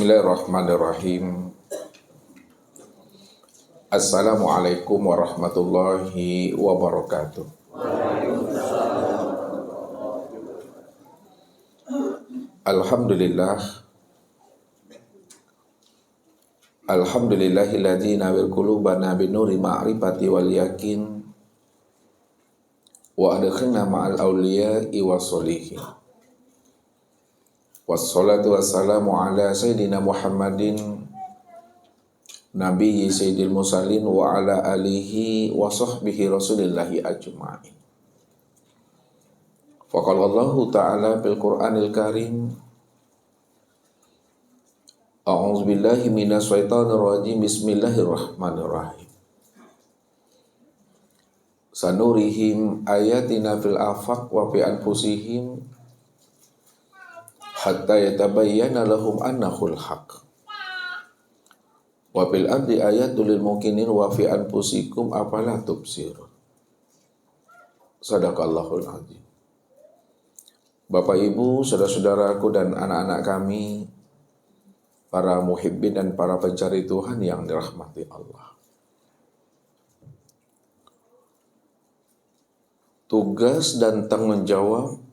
Bismillahirrahmanirrahim. Assalamualaikum warahmatullahi wabarakatuh. Alhamdulillah. Alhamdulillahilladzi nawwir qulubana binuri ma'rifati wal yakin wa adkhilna ma'al awliya'i wassolihin. Wassalatu wassalamu ala sayyidina Muhammadin nabiyyi sayyidil mursalin wa ala alihi wa sahbihi rasulillahi ajma'in. Faqala Allahu ta'ala bil Qur'anil Karim, A'udzu billahi minas syaitonir rajim. Bismillahirrahmanirrahim. Sanurihim ayatina fil afaq wa fi anfusihim hatta yatabayyana lahum annahul haq. Wa fil ardi ayatul lil mukminin wa fi anfusikum afala tubsirun. Shadaqallahul azim. Bapak Ibu, saudara-saudaraku dan anak-anak kami, para muhibbin dan para pencari Tuhan yang dirahmati Allah. Tugas dan tanggung jawab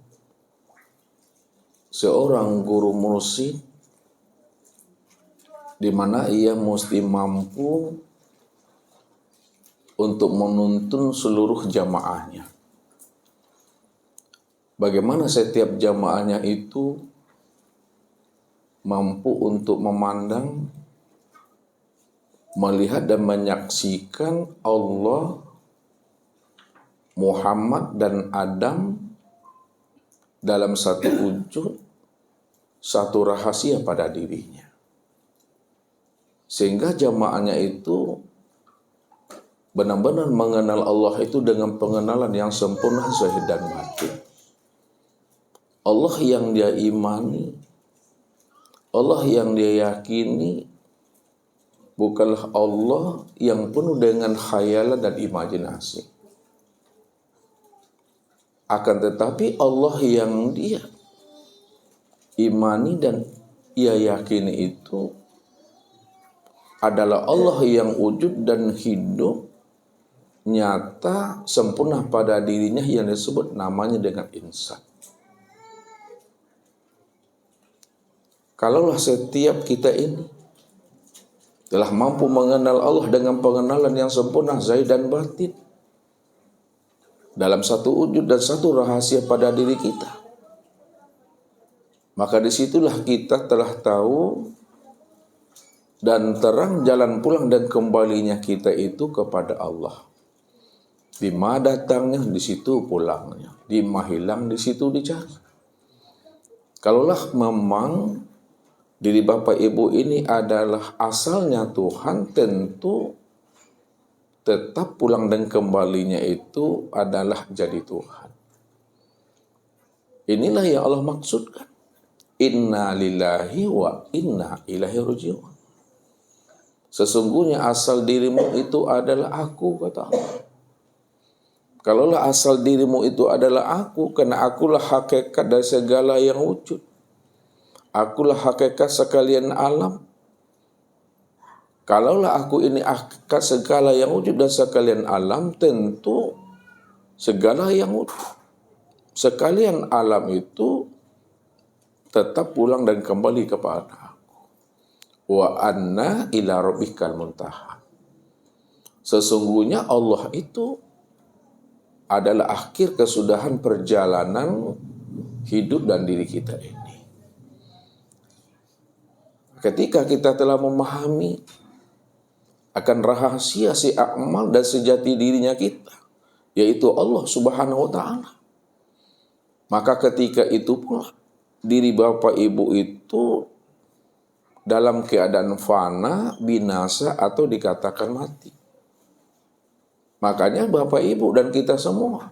seorang guru musik di mana ia mesti mampu untuk menuntun seluruh jamaahnya. Bagaimana setiap jamaahnya itu mampu untuk memandang, melihat dan menyaksikan Allah, Muhammad dan Adam dalam satu wujud, satu rahasia pada dirinya. Sehingga jamaahnya itu benar-benar mengenal Allah itu dengan pengenalan yang sempurna zahir dan batin. Allah yang dia imani, Allah yang dia yakini, bukanlah Allah yang penuh dengan khayalan dan imajinasi. Akan tetapi Allah yang dia imani dan ia yakini itu adalah Allah yang wujud dan hidup, nyata, sempurna pada dirinya yang disebut namanya dengan insan. Kalaulah setiap kita ini telah mampu mengenal Allah dengan pengenalan yang sempurna zahir dan batin, dalam satu wujud dan satu rahasia pada diri kita, maka disitulah kita telah tahu dan terang jalan pulang dan kembalinya kita itu kepada Allah. Di mana datangnya, di situ pulangnya. Di mana hilang, di situ dicari. Kalaulah memang diri Bapak Ibu ini adalah asalnya Tuhan, tentu tetap pulang dan kembalinya itu adalah jadi Tuhan. Inilah yang Allah maksudkan. Inna lillahi wa inna ilaihi raji'un. Sesungguhnya asal dirimu itu adalah aku, kata Allah. Kalaulah asal dirimu itu adalah aku, karena akulah hakikat dari segala yang wujud. Akulah hakikat sekalian alam. Kalaulah aku ini hakikat segala yang wujud dan sekalian alam, tentu segala yang wujud, sekalian alam itu tetap pulang dan kembali kepada aku. Wa anna ila rabbikal muntaha. Sesungguhnya Allah itu adalah akhir kesudahan perjalanan hidup dan diri kita ini. Ketika kita telah memahami akan rahasia si amal dan sejati dirinya kita, yaitu Allah Subhanahu wa ta'ala, maka ketika itu pula diri Bapak Ibu itu dalam keadaan fana, binasa, atau dikatakan mati. Makanya Bapak Ibu dan kita semua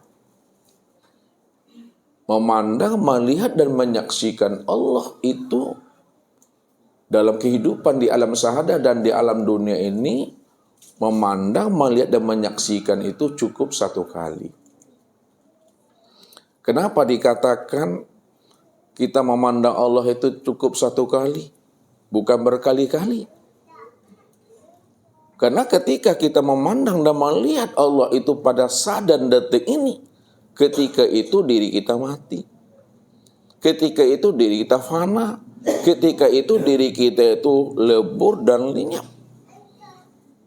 memandang, melihat dan menyaksikan Allah itu dalam kehidupan di alam syahadah dan di alam dunia ini, memandang, melihat dan menyaksikan itu cukup satu kali. Kenapa dikatakan kita memandang Allah itu cukup satu kali? bukan berkali-kali. Karena ketika kita memandang dan melihat Allah itu pada saat dan detik ini, ketika itu diri kita mati. Ketika itu diri kita fana. Ketika itu diri kita itu lebur dan lenyap.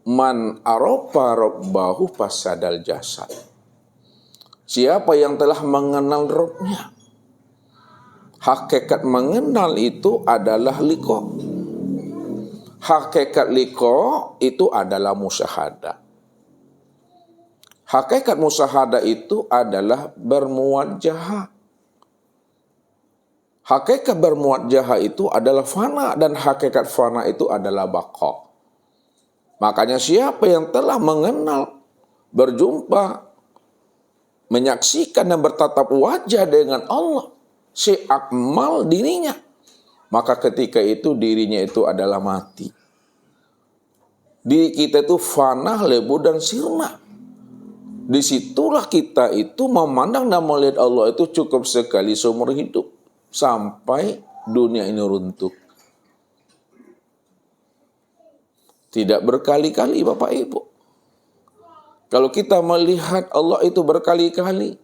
Man arofa rabbahu fasadal jasad. Siapa yang telah mengenal Rabb-nya? Hakikat mengenal itu adalah liqa. Hakikat liqa itu adalah musyahadah. Hakikat musyahadah itu adalah bermuwajahah. Hakikat bermuwajahah itu adalah fana dan hakikat fana itu adalah baqa. Makanya siapa yang telah mengenal, berjumpa, menyaksikan dan bertatap wajah dengan Allah, si akmal dirinya, maka ketika itu dirinya itu adalah mati. Diri kita itu fana, lebur dan sirna. Disitulah kita itu memandang dan melihat Allah itu cukup sekali seumur hidup. Sampai dunia ini runtuh. Tidak berkali-kali Bapak Ibu. Kalau kita melihat Allah itu berkali-kali,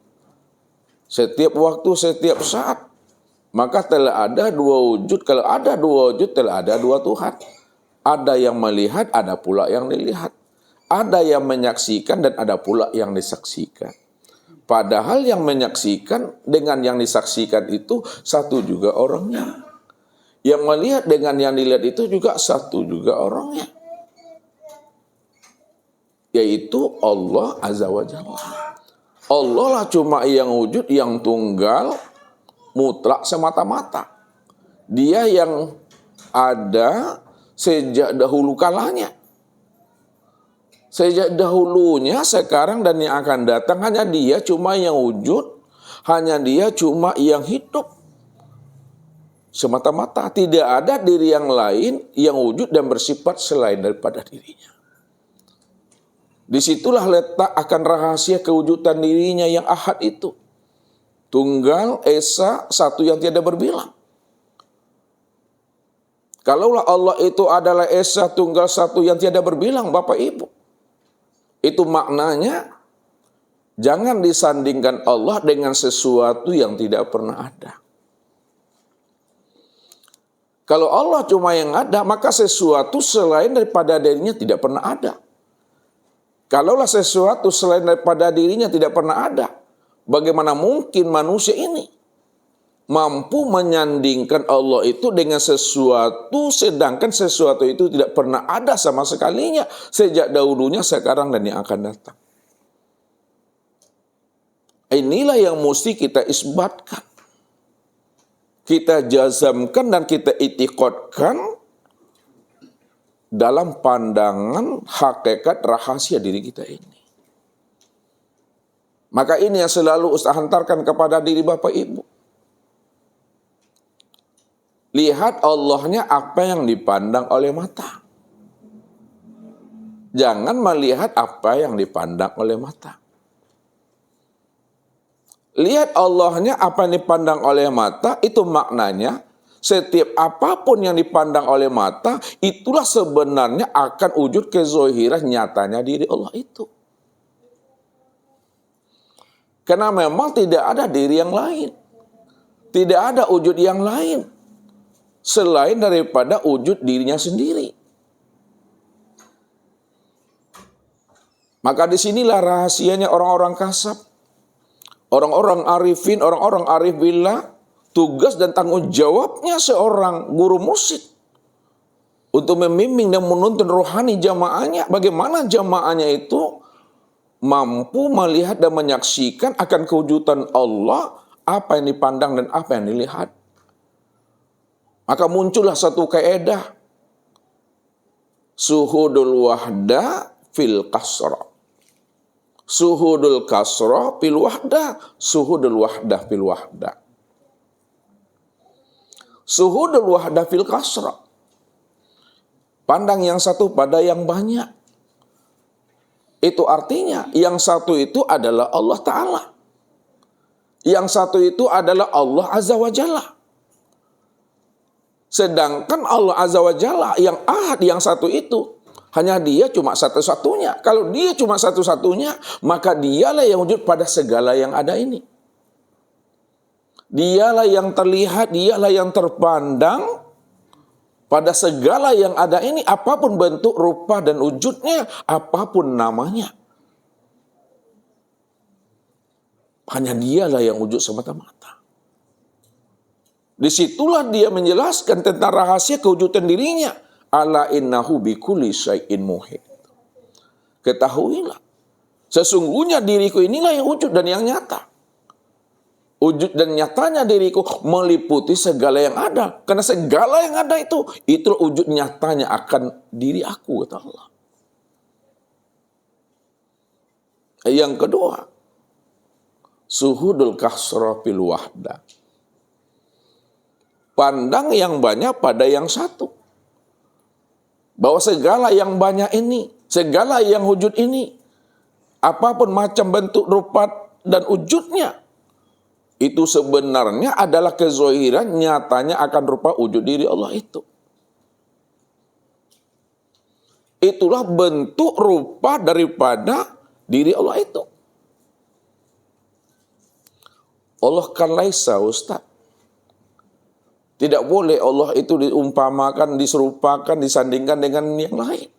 setiap waktu, setiap saat, maka telah ada dua wujud. Kalau ada dua wujud, telah ada dua Tuhan. Ada yang melihat, ada pula yang dilihat. Ada yang menyaksikan dan ada pula yang disaksikan. Padahal yang menyaksikan dengan yang disaksikan itu satu juga orangnya. Yang melihat dengan yang dilihat itu juga satu juga orangnya. Yaitu Allah Azza wa Jalla. Allah lah cuma yang wujud, yang tunggal, mutlak semata-mata. Dia yang ada sejak dahulu kalanya. Sejak dahulunya, sekarang dan yang akan datang, hanya dia cuma yang wujud, hanya dia cuma yang hidup. Semata-mata, tidak ada diri yang lain yang wujud dan bersifat selain daripada dirinya. Disitulah letak akan rahasia kewujudan dirinya yang ahad itu. Tunggal, esa, satu yang tiada berbilang. Kalaulah Allah itu adalah esa, tunggal, satu yang tiada berbilang, Bapak Ibu, itu maknanya jangan disandingkan Allah dengan sesuatu yang tidak pernah ada. Kalau Allah cuma yang ada, maka sesuatu selain daripada dirinya tidak pernah ada. Kalaulah sesuatu selain daripada dirinya tidak pernah ada, bagaimana mungkin manusia ini mampu menyandingkan Allah itu dengan sesuatu, sedangkan sesuatu itu tidak pernah ada sama sekalinya sejak dahulunya, sekarang dan yang akan datang. Inilah yang mesti kita isbatkan, kita jazamkan dan kita itikadkan dalam pandangan hakikat rahasia diri kita ini. Maka ini yang selalu Ustaz hantarkan kepada diri Bapak Ibu. Lihat Allahnya apa yang dipandang oleh mata. Jangan melihat apa yang dipandang oleh mata. Lihat Allahnya apa yang dipandang oleh mata, itu maknanya setiap apapun yang dipandang oleh mata, itulah sebenarnya akan wujud kezohiran nyatanya diri Allah itu. Karena memang tidak ada diri yang lain. Tidak ada wujud yang lain selain daripada wujud dirinya sendiri. Maka disinilah rahasianya orang-orang kasab, orang-orang arifin, orang-orang arif billah, tugas dan tanggung jawabnya seorang guru musik untuk membimbing dan menuntun rohani jamaahnya. Bagaimana jamaahnya itu mampu melihat dan menyaksikan akan kewujudan Allah, apa yang dipandang dan apa yang dilihat. Maka muncullah satu kaedah, suhudul wahda fil kasra. Suhudul kasra fil wahda, suhudul wahda fil wahda. Suhudul wahda fil kasra. Pandang yang satu pada yang banyak. Itu artinya yang satu itu adalah Allah Ta'ala. Yang satu itu adalah Allah Azza wa Jalla. Sedangkan Allah Azza wa Jalla yang ahad, yang satu itu, hanya dia cuma satu-satunya. Kalau dia cuma satu-satunya, maka dialah yang wujud pada segala yang ada ini. Dialah yang terlihat, dialah yang terpandang pada segala yang ada ini, apapun bentuk, rupa, dan wujudnya, apapun namanya. Hanya dialah yang wujud semata-mata. Disitulah dia menjelaskan tentang rahasia kewujudan dirinya. Ala innahu bikulli syai'in muhit. Ketahuilah, sesungguhnya diriku inilah yang wujud dan yang nyata. Wujud dan nyatanya diriku meliputi segala yang ada. Karena segala yang ada itu wujud nyatanya akan diri aku, kata Allah. Yang kedua, suhudul kasra fil wahda. Pandang yang banyak pada yang satu. Bahwa segala yang banyak ini, segala yang wujud ini, apapun macam bentuk, rupa, dan wujudnya, itu sebenarnya adalah kezohiran nyatanya akan rupa wujud diri Allah itu. Itulah bentuk rupa daripada diri Allah itu. Allah kan laisa, Ustaz. Tidak boleh Allah itu diumpamakan, diserupakan, disandingkan dengan yang lain.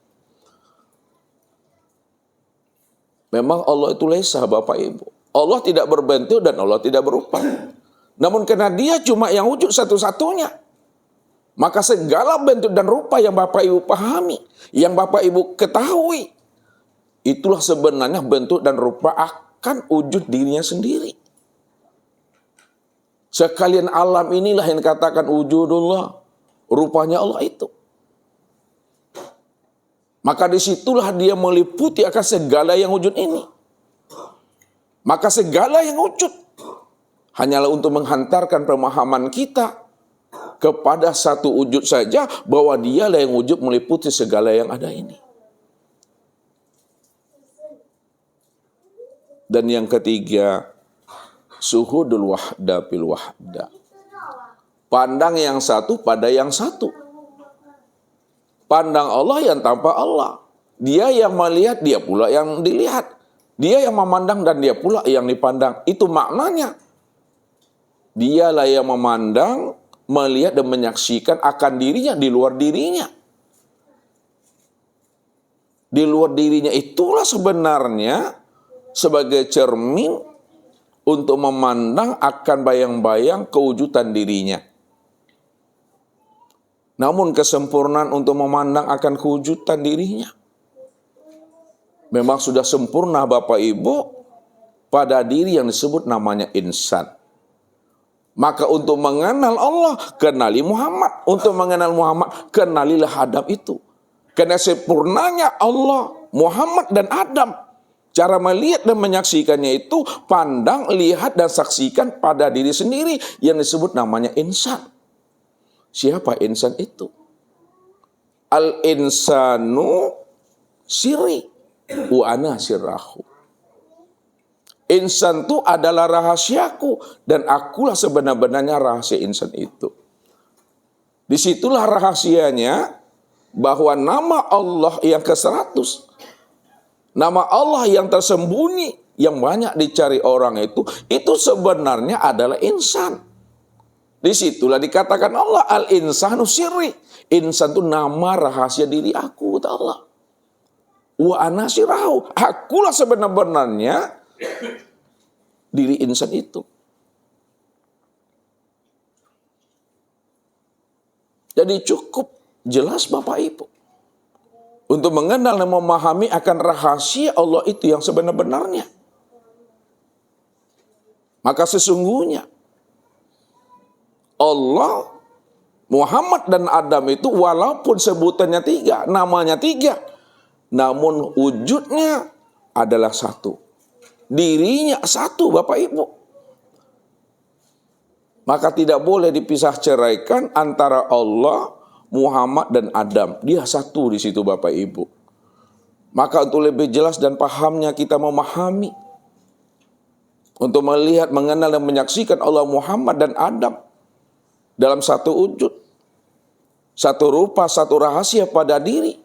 Memang Allah itu laisa, Bapak Ibu. Allah tidak berbentuk dan Allah tidak berupa. Namun karena dia cuma yang wujud satu-satunya, maka segala bentuk dan rupa yang Bapak Ibu pahami, yang Bapak Ibu ketahui, itulah sebenarnya bentuk dan rupa akan wujud dirinya sendiri. Sekalian alam inilah yang dikatakan wujudullah, rupanya Allah itu. Maka disitulah dia meliputi akan segala yang wujud ini. Maka segala yang wujud hanyalah untuk menghantarkan pemahaman kita kepada satu wujud saja, bahwa dialah yang wujud meliputi segala yang ada ini. Dan yang ketiga, suhudul wahda fil wahda. Pandang yang satu pada yang satu. Pandang Allah yang tanpa Allah. Dia yang melihat, dia pula yang dilihat. Dia yang memandang dan dia pula yang dipandang. Itu maknanya. Dialah yang memandang, melihat dan menyaksikan akan dirinya di luar dirinya. Di luar dirinya itulah sebenarnya sebagai cermin untuk memandang akan bayang-bayang kewujudan dirinya. Namun kesempurnaan untuk memandang akan kewujudan dirinya memang sudah sempurna, Bapak Ibu, pada diri yang disebut namanya insan. Maka untuk mengenal Allah, kenali Muhammad. Untuk mengenal Muhammad, kenalilah Adam itu. Karena sempurnanya Allah, Muhammad dan Adam. Cara melihat dan menyaksikannya itu pandang, lihat, dan saksikan pada diri sendiri yang disebut namanya insan. Siapa insan itu? Al-insanu sirri wa ana sirrahu. Insan itu adalah rahasiaku dan akulah sebenar-benarnya rahasia insan itu. Disitulah rahasianya bahwa nama Allah yang ke-100, nama Allah yang tersembunyi, yang banyak dicari orang itu sebenarnya adalah insan. Disitulah dikatakan Allah al-insanu sirri. Insan itu nama rahasia diri aku, kata Allah. Wa ana sirrahu. Akulah sebenar-benarnya diri insan itu. Jadi cukup jelas Bapak Ibu untuk mengenal dan memahami akan rahasia Allah itu yang sebenar-benarnya. Maka sesungguhnya Allah, Muhammad dan Adam itu walaupun sebutannya 3, namanya 3, namun wujudnya adalah satu. Dirinya satu, Bapak Ibu. Maka tidak boleh dipisah ceraikan antara Allah, Muhammad dan Adam. Dia satu di situ, Bapak Ibu. Maka untuk lebih jelas dan pahamnya kita memahami, untuk melihat, mengenal dan menyaksikan Allah, Muhammad dan Adam dalam satu wujud, satu rupa, satu rahasia pada diri,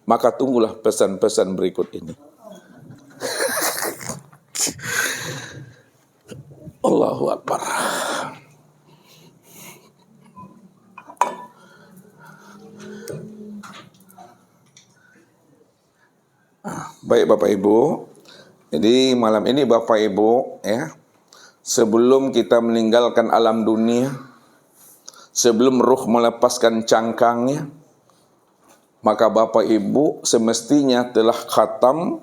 maka tunggulah pesan-pesan berikut ini. Allahu Akbar. Baik Bapak Ibu, jadi malam ini Bapak Ibu ya, sebelum kita meninggalkan alam dunia, sebelum ruh melepaskan cangkangnya, maka Bapak Ibu semestinya telah khatam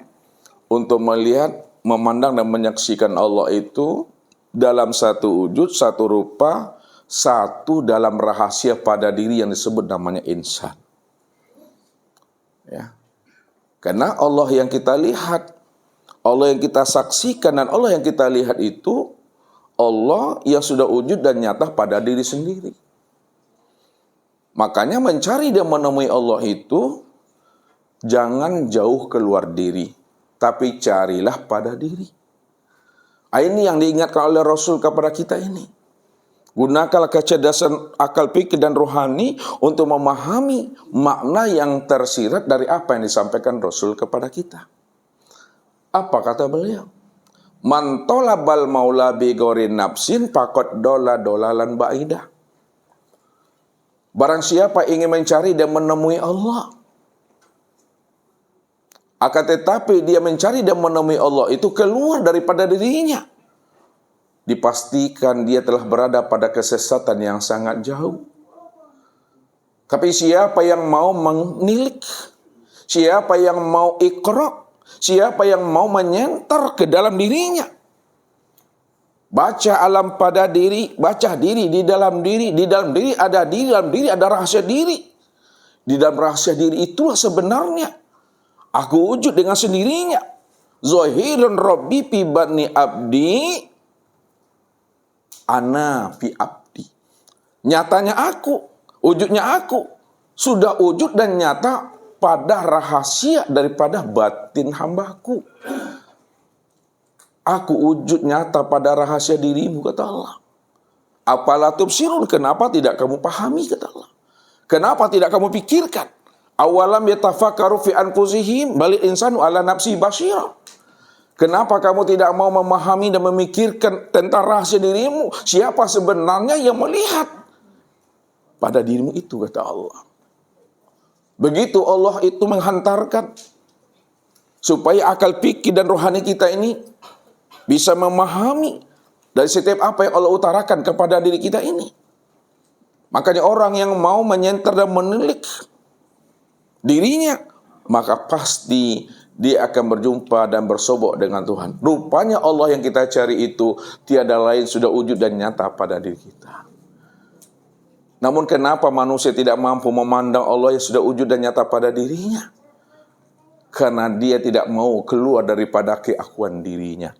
untuk melihat, memandang dan menyaksikan Allah itu dalam satu wujud, satu rupa, satu dalam rahasia pada diri yang disebut namanya insan. Ya. Karena Allah yang kita lihat, Allah yang kita saksikan, dan Allah yang kita lihat itu Allah yang sudah wujud dan nyata pada diri sendiri. Makanya mencari dan menemui Allah itu jangan jauh keluar diri, tapi carilah pada diri. Ini yang diingatkan oleh Rasul kepada kita ini. Gunakanlah kecerdasan akal pikir dan rohani untuk memahami makna yang tersirat dari apa yang disampaikan Rasul kepada kita. Apa kata beliau? Man talabal maula bi ghairi nafsin faqad dola dolalan ba'idah. Barang siapa ingin mencari dan menemui Allah, akan tetapi dia mencari dan menemui Allah itu keluar daripada dirinya, dipastikan dia telah berada pada kesesatan yang sangat jauh. Tapi siapa yang mau menilik, siapa yang mau iqra, siapa yang mau menyenter ke dalam dirinya, baca alam pada diri, baca diri di dalam diri ada diri, dalam diri ada rahasia diri. Di dalam rahasia diri itulah sebenarnya aku wujud dengan sendirinya. Zahirun rabbi fi batni abdi ana fi abdi. Nyatanya aku, wujudnya aku, sudah wujud dan nyata pada rahasia daripada batin hambaku. Aku wujud nyata pada rahasia dirimu, kata Allah. Apalah tubsirun, kenapa tidak kamu pahami, kata Allah. Kenapa tidak kamu pikirkan? Awalam yatafakkaru fi anfusihim balil insanu ala nafsi basyira. Kenapa kamu tidak mau memahami dan memikirkan tentang rahasia dirimu? Siapa sebenarnya yang melihat pada dirimu itu, kata Allah. Begitu Allah itu menghantarkan supaya akal pikir dan rohani kita ini bisa memahami dari setiap apa yang Allah utarakan kepada diri kita ini. Makanya orang yang mau menyenter dan menilik dirinya, maka pasti dia akan berjumpa dan bersobok dengan Tuhan. Rupanya Allah yang kita cari itu tiada lain sudah wujud dan nyata pada diri kita. Namun kenapa manusia tidak mampu memandang Allah yang sudah wujud dan nyata pada dirinya? Karena dia tidak mau keluar daripada keakuan dirinya.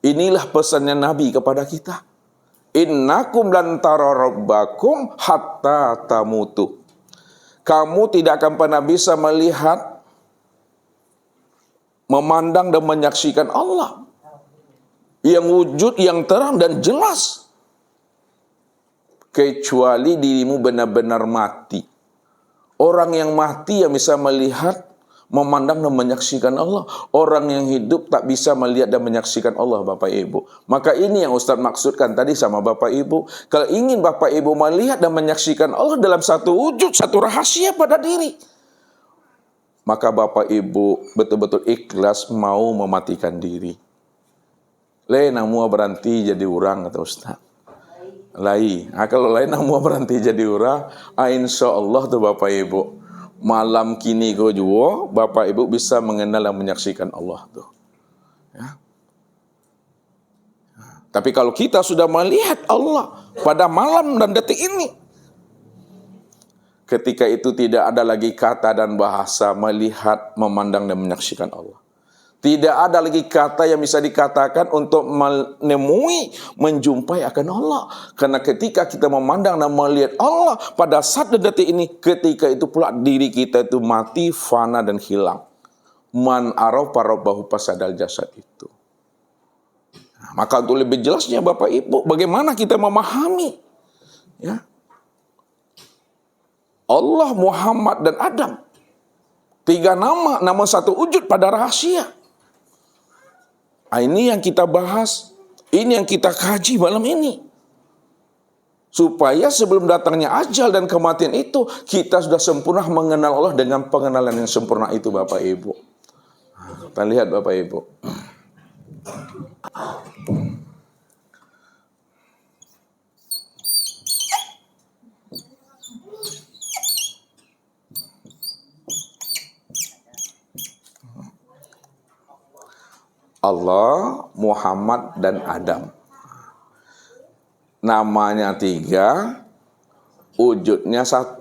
Inilah pesannya Nabi kepada kita. Innakum lan tara rabbakum hatta tamutu. Kamu tidak akan pernah bisa melihat, memandang dan menyaksikan Allah yang wujud, yang terang dan jelas, kecuali dirimu benar-benar mati. Orang yang mati yang bisa melihat, memandang dan menyaksikan Allah. Orang yang hidup tak bisa melihat dan menyaksikan Allah, Bapak Ibu. Maka ini yang Ustaz maksudkan tadi sama Bapak Ibu. Kalau ingin Bapak Ibu melihat dan menyaksikan Allah dalam satu wujud, satu rahasia pada diri, maka Bapak Ibu betul-betul ikhlas mau mematikan diri. Lain mau berhenti jadi orang, kata Ustaz. Lain. Kalau lain mau berhenti jadi orang, insya Allah tuh Bapak Ibu, malam kini go juo, Bapak Ibu bisa mengenal dan menyaksikan Allah tuh. Ya. Tapi kalau kita sudah melihat Allah pada malam dan detik ini, ketika itu tidak ada lagi kata dan bahasa melihat, memandang dan menyaksikan Allah. Tidak ada lagi kata yang bisa dikatakan untuk menemui, menjumpai akan Allah. Karena ketika kita memandang dan melihat Allah pada saat dan detik ini, ketika itu pula diri kita itu mati, fana dan hilang. Man arafa rabbahu fasadal jasad itu. Nah, maka untuk lebih jelasnya Bapak Ibu, bagaimana kita memahami, ya, Allah, Muhammad, dan Adam. 3 nama, nama satu wujud pada rahasia. Ini yang kita bahas, ini yang kita kaji malam ini. Supaya sebelum datangnya ajal dan kematian itu, kita sudah sempurna mengenal Allah dengan pengenalan yang sempurna itu, Bapak Ibu. Kita lihat, Bapak Ibu. Allah, Muhammad, dan Adam. Namanya 3, wujudnya 1.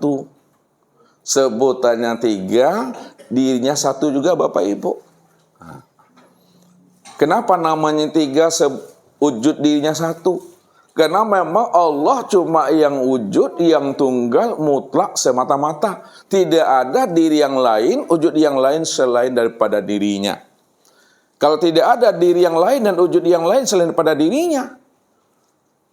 Sebutannya 3, dirinya 1 juga, Bapak Ibu. Kenapa namanya 3, wujud dirinya 1? Karena memang Allah cuma yang wujud, yang tunggal, mutlak, semata-mata. Tidak ada diri yang lain, wujud yang lain selain daripada dirinya. Kalau tidak ada diri yang lain dan wujud yang lain selain daripada dirinya,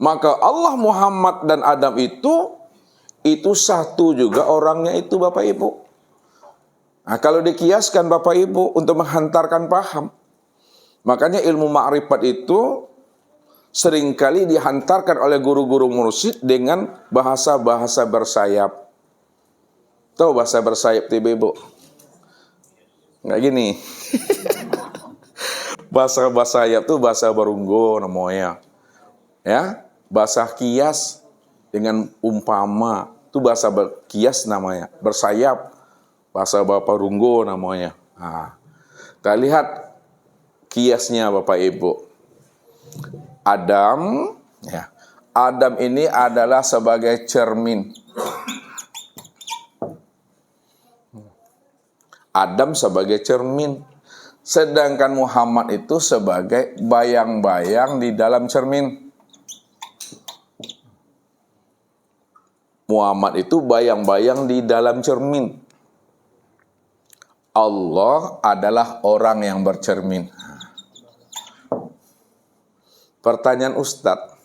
maka Allah, Muhammad, dan Adam itu satu juga orangnya itu, Bapak Ibu. Nah, kalau dikiaskan, Bapak Ibu, untuk menghantarkan paham, makanya ilmu ma'rifat itu seringkali dihantarkan oleh guru-guru mursyid dengan bahasa-bahasa bersayap. Tahu bahasa bersayap, Ibu? Nggak gini. Bahasa sayap itu bahasa barunggo namanya. Ya, bahasa kias dengan umpama itu bahasa kias namanya. Bersayap bahasa barunggo namanya. Nah, kita lihat kiasnya, Bapak Ibu. Adam, ya. Adam ini adalah sebagai cermin. Adam sebagai cermin. Sedangkan Muhammad itu sebagai bayang-bayang di dalam cermin. Muhammad itu bayang-bayang di dalam cermin. Allah adalah orang yang bercermin. Pertanyaan Ustadz,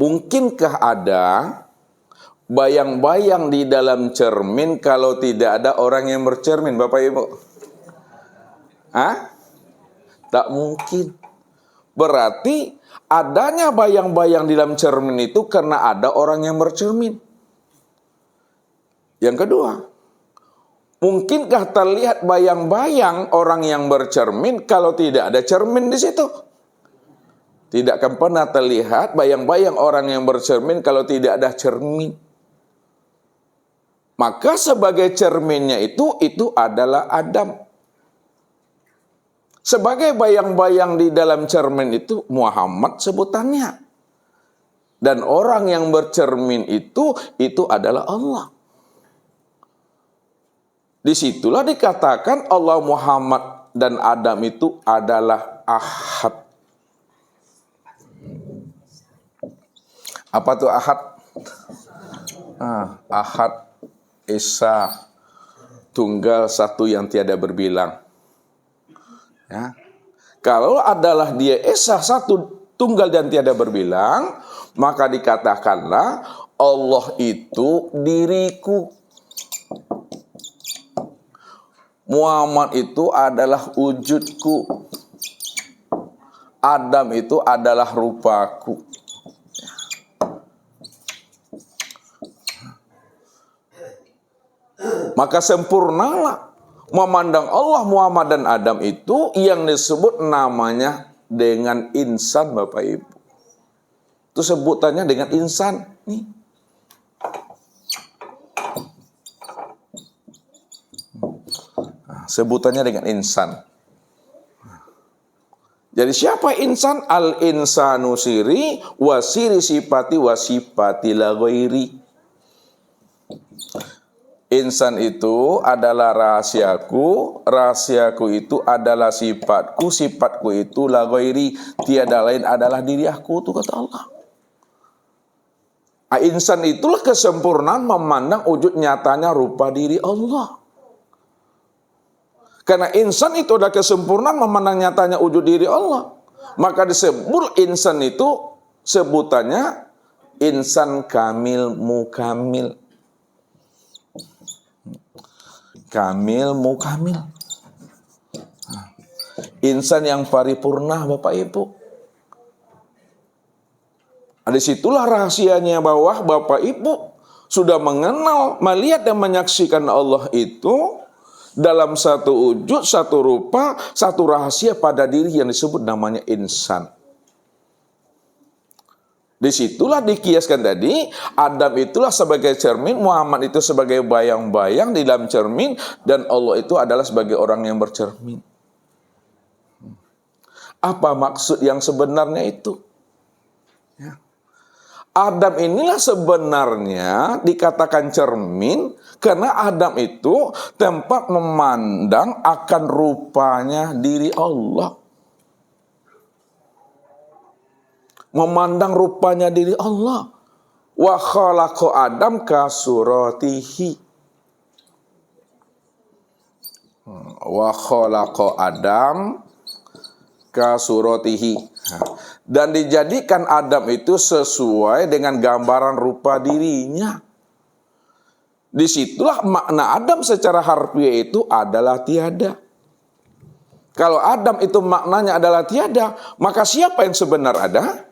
mungkinkah ada bayang-bayang di dalam cermin kalau tidak ada orang yang bercermin, Bapak Ibu? Tak mungkin. Berarti adanya bayang-bayang di dalam cermin itu karena ada orang yang bercermin. Yang kedua, mungkinkah terlihat bayang-bayang orang yang bercermin kalau tidak ada cermin di situ? Tidak akan pernah terlihat bayang-bayang orang yang bercermin kalau tidak ada cermin. Maka sebagai cerminnya itu adalah Adam. Sebagai bayang-bayang di dalam cermin itu Muhammad sebutannya. Dan orang yang bercermin itu adalah Allah. Disitulah dikatakan Allah, Muhammad, dan Adam itu adalah ahad. Apa tuh ahad? Ahad, Esa, tunggal, satu yang tiada berbilang. Ya. Kalau adalah dia Esa, satu, tunggal dan tiada berbilang, maka dikatakanlah Allah itu diriku. Muhammad itu adalah wujudku. Adam itu adalah rupaku. Maka sempurnalah memandang Allah, Muhammad, dan Adam itu yang disebut namanya dengan insan, Bapak Ibu. Itu sebutannya dengan insan. Nih. Sebutannya dengan insan. Jadi siapa insan? Al-insanu siri wasiri sifati wasifati la ghairi. Insan itu adalah rahasiaku, rahasiaku itu adalah sifatku, sifatku itu la ghairi, tiada lain adalah diri aku, itu kata Allah. Insan itulah kesempurnaan memandang wujud nyatanya rupa diri Allah. Karena insan itu adalah kesempurnaan memandang nyatanya wujud diri Allah. Maka disebut insan itu sebutannya insan kamil mukamil. Kamil mukamil. Insan yang paripurna, Bapak Ibu. Disitulah rahasianya bahwa Bapak Ibu sudah mengenal, melihat dan menyaksikan Allah itu dalam satu wujud, satu rupa, satu rahasia pada diri yang disebut namanya insan. Disitulah dikiaskan tadi, Adam itulah sebagai cermin, Muhammad itu sebagai bayang-bayang di dalam cermin, dan Allah itu adalah sebagai orang yang bercermin. Apa maksud yang sebenarnya itu? Ya. Adam inilah sebenarnya dikatakan cermin karena Adam itu tempat memandang akan rupanya diri Allah. Memandang rupanya diri Allah. Wa khalaqa Adam ka suratihi. Wa khalaqa Adam ka suratihi. Dan dijadikan Adam itu sesuai dengan gambaran rupa dirinya. Disitulah makna Adam secara harfiah itu adalah tiada. Kalau Adam itu maknanya adalah tiada, maka siapa yang sebenar ada?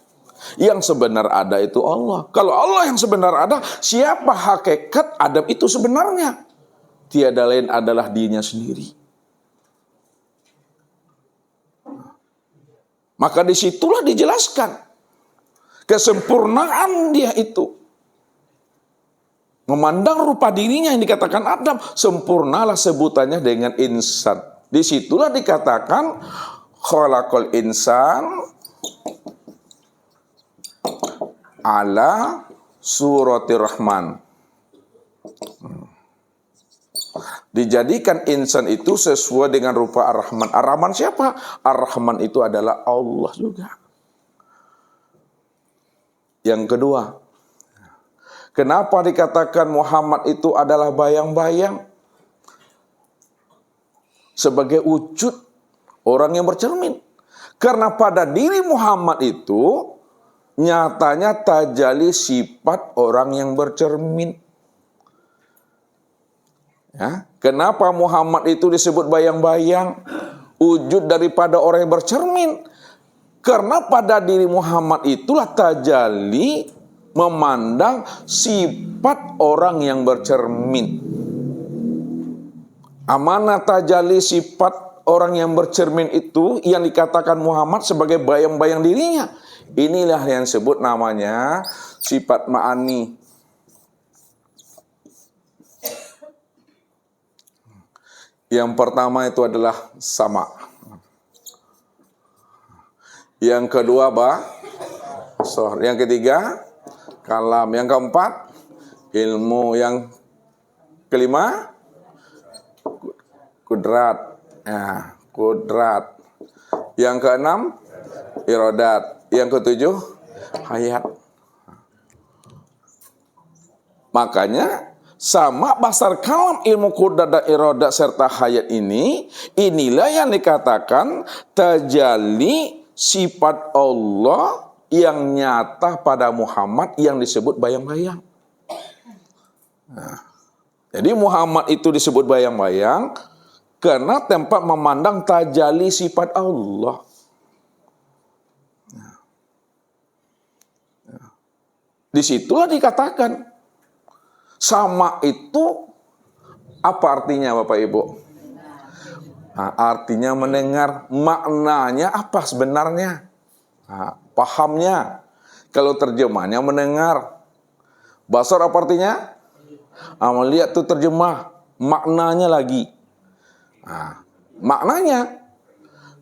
Yang sebenar ada itu Allah. Kalau Allah yang sebenar ada, siapa hakikat Adam itu sebenarnya? Tiada lain adalah dirinya sendiri. Maka disitulah dijelaskan kesempurnaan dia itu. Memandang rupa dirinya yang dikatakan Adam, sempurnalah sebutannya dengan insan. Disitulah dikatakan khalaqal insan ala surati Rahman. Dijadikan insan itu sesuai dengan rupa Ar-Rahman. Ar-Rahman siapa? Ar-Rahman itu adalah Allah juga. Yang kedua, kenapa dikatakan Muhammad itu adalah bayang-bayang? Sebagai wujud orang yang bercermin. Karena pada diri Muhammad itu nyatanya tajalli sifat orang yang bercermin. Ya, kenapa Muhammad itu disebut bayang-bayang? Wujud daripada orang yang bercermin. Karena pada diri Muhammad itulah tajalli memandang sifat orang yang bercermin. Amanah tajalli sifat orang yang bercermin itu yang dikatakan Muhammad sebagai bayang-bayang dirinya. Inilah yang disebut namanya sifat ma'ani. Yang pertama itu adalah sama. Yang kedua basar. Yang ketiga kalam. Yang keempat ilmu. Yang kelima kudrat. Ya, kudrat. Yang keenam iradat. Yang ketujuh hayat. Makanya sama basar kalam, ilmu kudrat dan iradat serta hayat ini, inilah yang dikatakan tajalli sifat Allah yang nyata pada Muhammad yang disebut bayang-bayang. Nah, jadi Muhammad itu disebut bayang-bayang karena tempat memandang tajalli sifat Allah. Disitulah dikatakan sama itu apa artinya Bapak Ibu? Nah, artinya mendengar. Maknanya apa sebenarnya? Nah, pahamnya. Kalau terjemahnya mendengar. Basar apa artinya? Melihat itu terjemah. Maknanya lagi. Nah, maknanya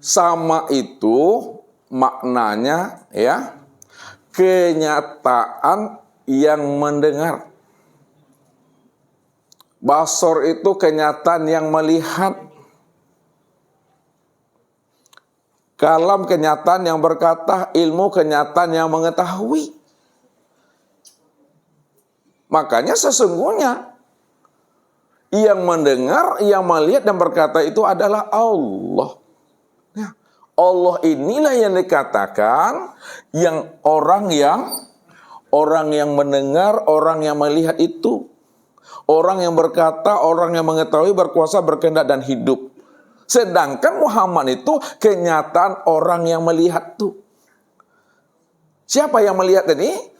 sama itu maknanya ya kenyataan yang mendengar. Basar itu kenyataan yang melihat. Kalam kenyataan yang berkata, ilmu kenyataan yang mengetahui. Makanya sesungguhnya yang mendengar, yang melihat dan berkata itu adalah Allah. Ya. Allah inilah yang dikatakan yang orang yang mendengar, orang yang melihat itu. Orang yang berkata, orang yang mengetahui, berkuasa, berkehendak, dan hidup. Sedangkan Muhammad itu kenyataan orang yang melihat tuh. Siapa yang melihat ini?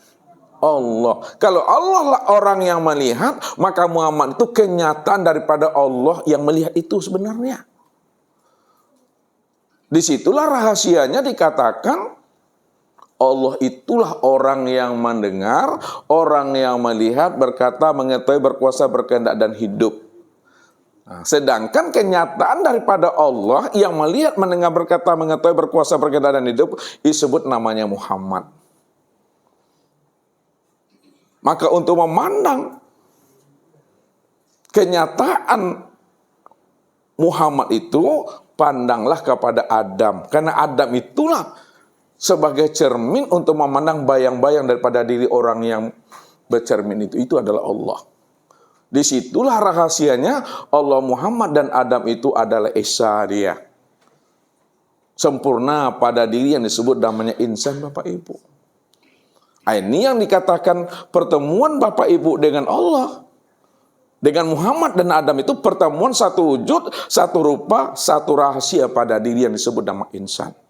Allah. Kalau Allah lah orang yang melihat, maka Muhammad itu kenyataan daripada Allah yang melihat itu sebenarnya. Disitulah rahasianya dikatakan Allah itulah orang yang mendengar, orang yang melihat, berkata, mengetahui, berkuasa, berkehendak, dan hidup. Nah, sedangkan kenyataan daripada Allah yang melihat, mendengar, berkata, mengetahui, berkuasa, berkehendak, dan hidup disebut namanya Muhammad. Maka untuk memandang kenyataan Muhammad itu, pandanglah kepada Adam. Karena Adam itulah sebagai cermin untuk memandang bayang-bayang daripada diri orang yang bercermin itu. Itu adalah Allah. Disitulah rahasianya Allah, Muhammad, dan Adam itu adalah Esa dia. Sempurna pada diri yang disebut namanya insan, Bapak Ibu. Ini yang dikatakan pertemuan Bapak Ibu dengan Allah, dengan Muhammad dan Adam itu pertemuan satu wujud, satu rupa, satu rahasia pada diri yang disebut nama insan.